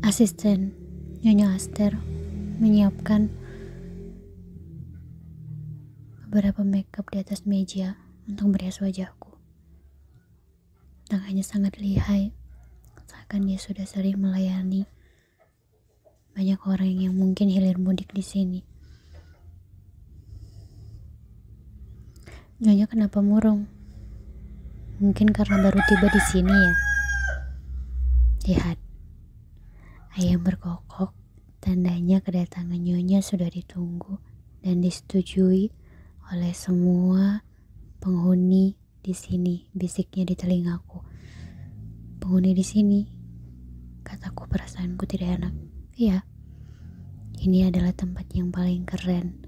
Asisten Nyonya Aster menyiapkan beberapa makeup di atas meja untuk merias wajahku. Tangannya sangat lihai, seakan dia sudah sering melayani banyak orang yang mungkin hilir mudik di sini. Nyonya kenapa murung? Mungkin karena baru tiba di sini ya. Lihat, ayam berkokok, tandanya kedatangan Nyonya sudah ditunggu dan disetujui oleh semua penghuni di sini, bisiknya di telingaku. Penghuni di sini, kataku, perasaanku tidak enak. Iya, ini adalah tempat yang paling keren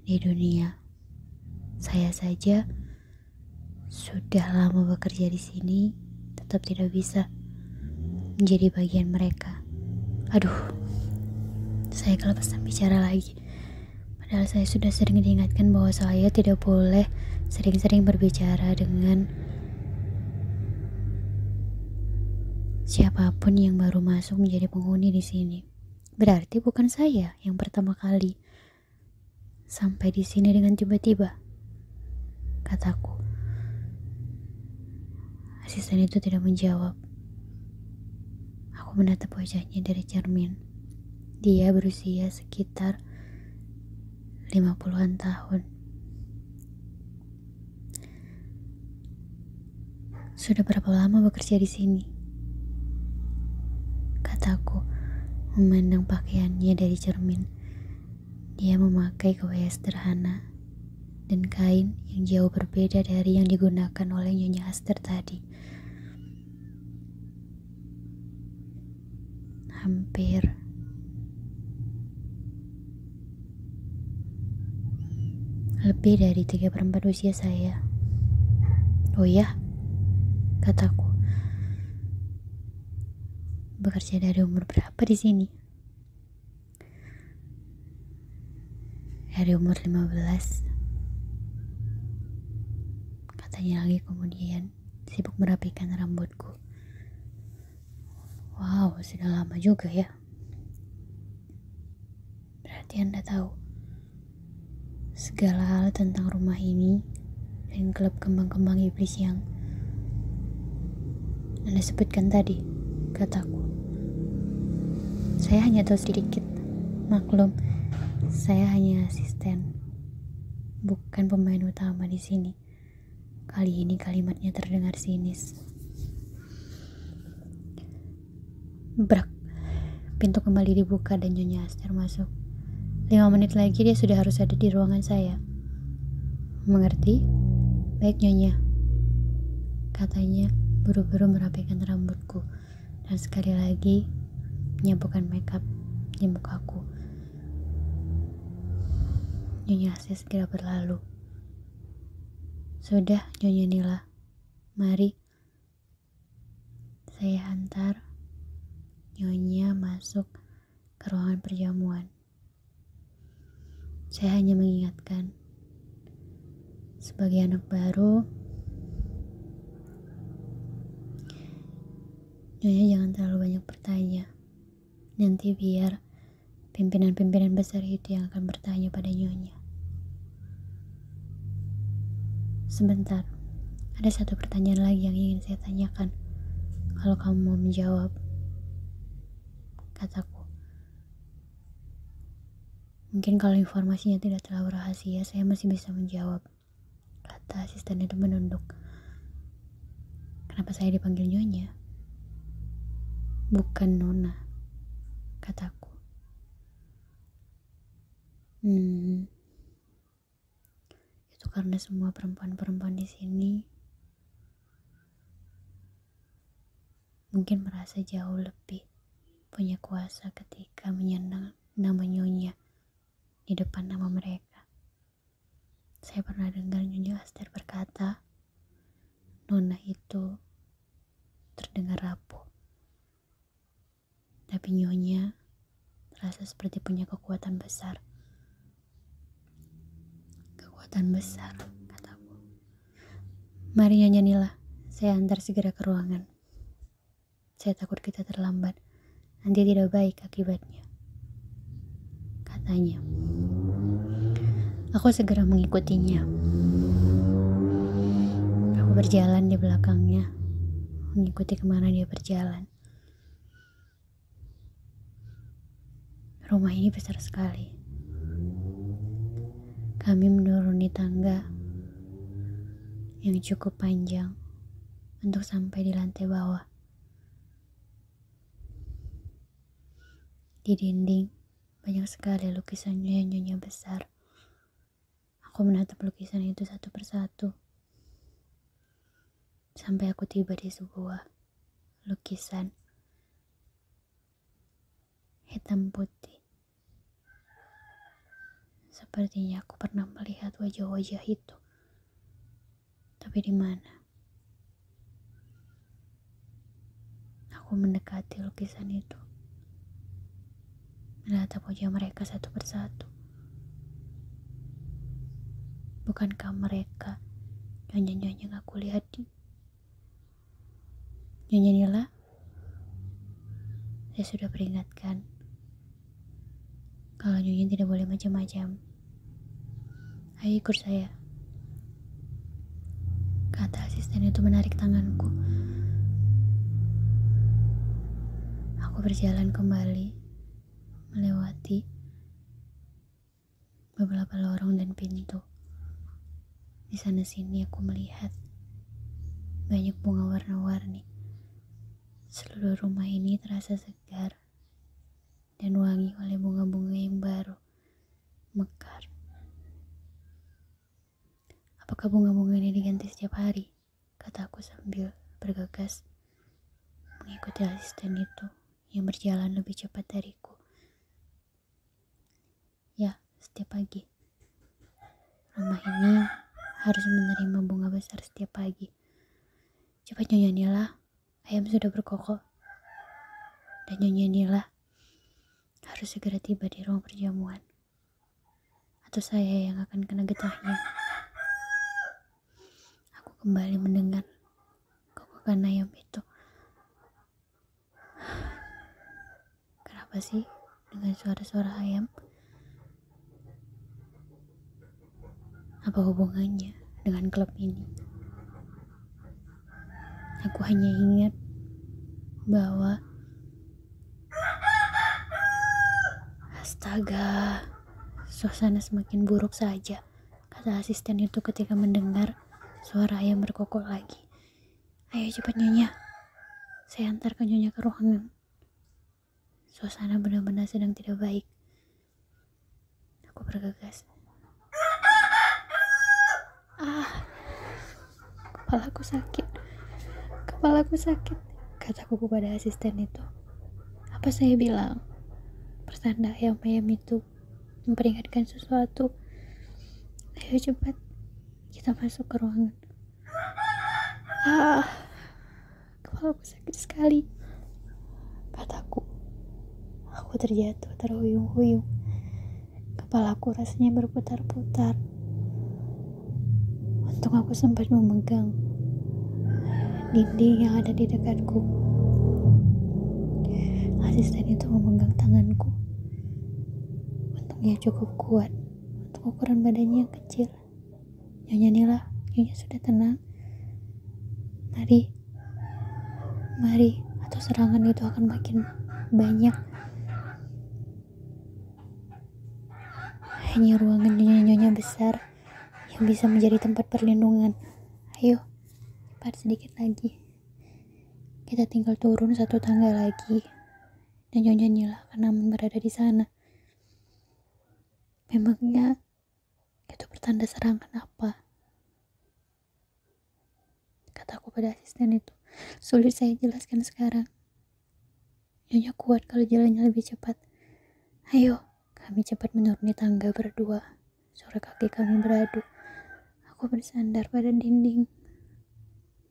di dunia. Saya saja sudah lama bekerja di sini, tetap tidak bisa menjadi bagian mereka. Aduh, saya kelepasan bicara lagi. Padahal saya sudah sering diingatkan bahwa saya tidak boleh sering-sering berbicara dengan siapapun yang baru masuk menjadi penghuni di sini. Berarti bukan saya yang pertama kali sampai di sini dengan tiba-tiba, kataku. Asisten itu tidak menjawab. Aku menatap wajahnya dari cermin. Dia berusia sekitar 50-an tahun. Sudah berapa lama bekerja di sini? Kataku, memandang pakaiannya dari cermin. Dia memakai kebaya sederhana dan kain yang jauh berbeda dari yang digunakan oleh Nyonya Aster tadi. Hampir lebih dari 3/4 usia saya. Oh ya, kataku. Bekerja dari umur berapa di sini? Dari umur 15. Katanya lagi kemudian sibuk merapikan rambutku. Wow, sudah lama juga ya. Berarti Anda tahu segala hal tentang rumah ini dan klub kembang-kembang iblis yang Anda sebutkan tadi, kataku. Saya hanya tahu sedikit. Maklum, saya hanya asisten, bukan pemain utama di sini. Kali ini kalimatnya terdengar sinis. Brak, pintu kembali dibuka dan Nyonya Aster masuk. 5 menit lagi dia sudah harus ada di ruangan saya. Mengerti? Baik Nyonya, katanya buru-buru merapikan rambutku dan sekali lagi menyapukan makeup di mukaku. Nyonya Aster segera berlalu. Sudah Nyonya Nila, mari saya antar Nyonya masuk ke ruangan perjamuan. Saya hanya mengingatkan, sebagai anak baru, Nyonya jangan terlalu banyak bertanya. Nanti biar pimpinan-pimpinan besar itu yang akan bertanya pada Nyonya. Sebentar, ada satu pertanyaan lagi yang ingin saya tanyakan. Kalau kamu mau menjawab, kataku. Mungkin kalau informasinya tidak terlalu rahasia, saya masih bisa menjawab, kata asisten itu menunduk. Kenapa saya dipanggil Nyonya? Bukan Nona, kataku. Itu karena semua perempuan-perempuan di sini mungkin merasa jauh lebih punya kuasa ketika menyandang nama Nyonya di depan nama mereka. Saya pernah dengar Nyonya Aster berkata, Nona itu terdengar rapuh, tapi Nyonya terasa seperti punya kekuatan besar. Kekuatan besar, kataku. Mari Nyonya Nila, saya antar segera ke ruangan. Saya takut kita terlambat. nanti tidak baik akibatnya, katanya. Aku segera mengikutinya. Aku berjalan di belakangnya, mengikuti kemana dia berjalan. Rumah ini besar sekali. Kami menuruni tangga yang cukup panjang untuk sampai di lantai bawah. Di dinding banyak sekali lukisan nyonya-nyonya besar. Aku menatap lukisan itu satu persatu sampai aku tiba di sebuah lukisan hitam putih. Sepertinya aku pernah melihat wajah-wajah itu. Tapi di mana? Aku mendekati lukisan itu, menatap wajah mereka satu persatu. Bukankah mereka nyonya-nyonya yang aku lihat di Nyonya Nila? Saya sudah peringatkan kalau nyonya tidak boleh macam-macam. Ayo ikut saya, kata asisten itu menarik tanganku. Aku berjalan kembali melewati beberapa lorong dan pintu. Di sana sini aku melihat banyak bunga warna-warni. Seluruh rumah ini terasa segar dan wangi oleh bunga-bunga yang baru mekar. Apakah bunga-bunga ini diganti setiap hari? Kataku sambil bergegas mengikuti asisten itu yang berjalan lebih cepat dariku. Ya, setiap pagi. Rumah ini harus menerima bunga besar setiap pagi. Cepat Nyonya Nila, ayam sudah berkokok. Dan Nyonya Nila harus segera tiba di ruang perjamuan. Atau saya yang akan kena getahnya. Aku kembali mendengar kokokan ayam itu. Kenapa sih dengan suara-suara ayam? Apa hubungannya dengan klub ini? Aku hanya ingat bahwa astaga, suasana semakin buruk saja, kata asisten itu ketika mendengar suara ayam berkokok lagi. Ayo cepat Nyonya, saya antarkan Nyonya ke ruangan. Suasana benar-benar sedang tidak baik. Aku bergegas. Kepalaku sakit, kataku kepada asisten itu. Apa saya bilang? Pertanda ayam-ayam itu memperingatkan sesuatu. Ayo cepat, kita masuk ke ruangan. Kepalaku sakit sekali, kataku. Aku terjatuh terhuyung-huyung. Kepalaku rasanya berputar-putar. Untung aku sempat memegang dinding yang ada di dekatku. Asisten itu memegang tanganku. Untungnya cukup kuat untuk ukuran badannya yang kecil. Nyonya Nila, Nyonya sudah tenang. Mari, atau serangan itu akan makin banyak. Hanya ruangan nyonya-nyonya besar yang bisa menjadi tempat perlindungan. Ayo, cepat sedikit lagi. Kita tinggal turun satu tangga lagi, dan Nyonya Nila akan aman berada di sana. Memangnya itu pertanda serangan apa? Kataku pada asisten itu. Sulit saya jelaskan sekarang. Nyonya kuat kalau jalannya lebih cepat. Ayo, kami cepat menuruni tangga berdua. Suara kaki kami beradu. Aku bersandar pada dinding,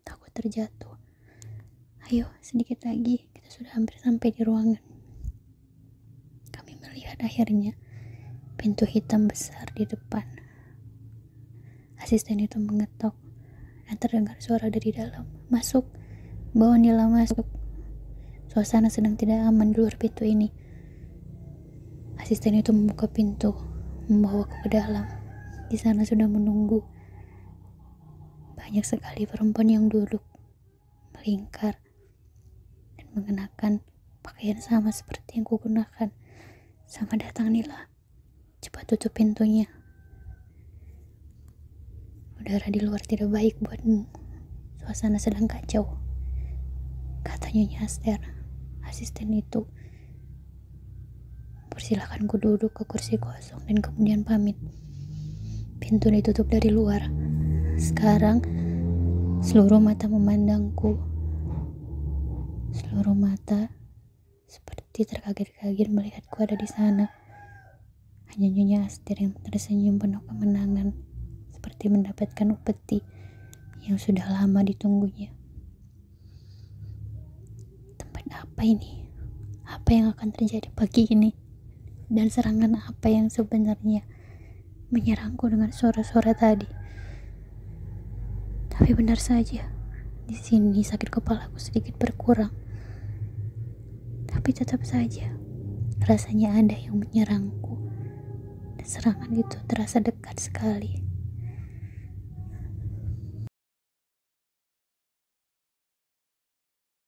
takut terjatuh. Ayo, sedikit lagi, kita sudah hampir sampai di ruangan. Kami melihat akhirnya pintu hitam besar di depan. Asisten itu mengetok dan terdengar suara dari dalam. Masuk, bawa Nila masuk. Suasana sedang tidak aman di luar pintu ini. Asisten itu membuka pintu, membawaku ke dalam. Di sana sudah menunggu banyak sekali perempuan yang duduk, melingkar, dan mengenakan pakaian sama seperti yang kugunakan. Selamat datang Nila. Cepat tutup pintunya. Udara di luar tidak baik buatmu. Suasana sedang kacau, kata Nyonya Aster, asisten itu. Persilakan ku duduk ke kursi kosong dan kemudian pamit. Pintu ditutup dari luar. Sekarang seluruh mata memandangku. Seluruh mata seperti terkaget-kaget melihatku ada di sana. Hanya Nyonya Aster yang tersenyum penuh kemenangan, seperti mendapatkan upeti yang sudah lama ditunggunya. Tempat apa ini? Apa yang akan terjadi pagi ini? Dan serangan apa yang sebenarnya menyerangku dengan suara-suara tadi? Tapi benar saja, di sini sakit kepalaku sedikit berkurang. Tapi tetap saja, rasanya ada yang menyerangku. Dan serangan itu terasa dekat sekali.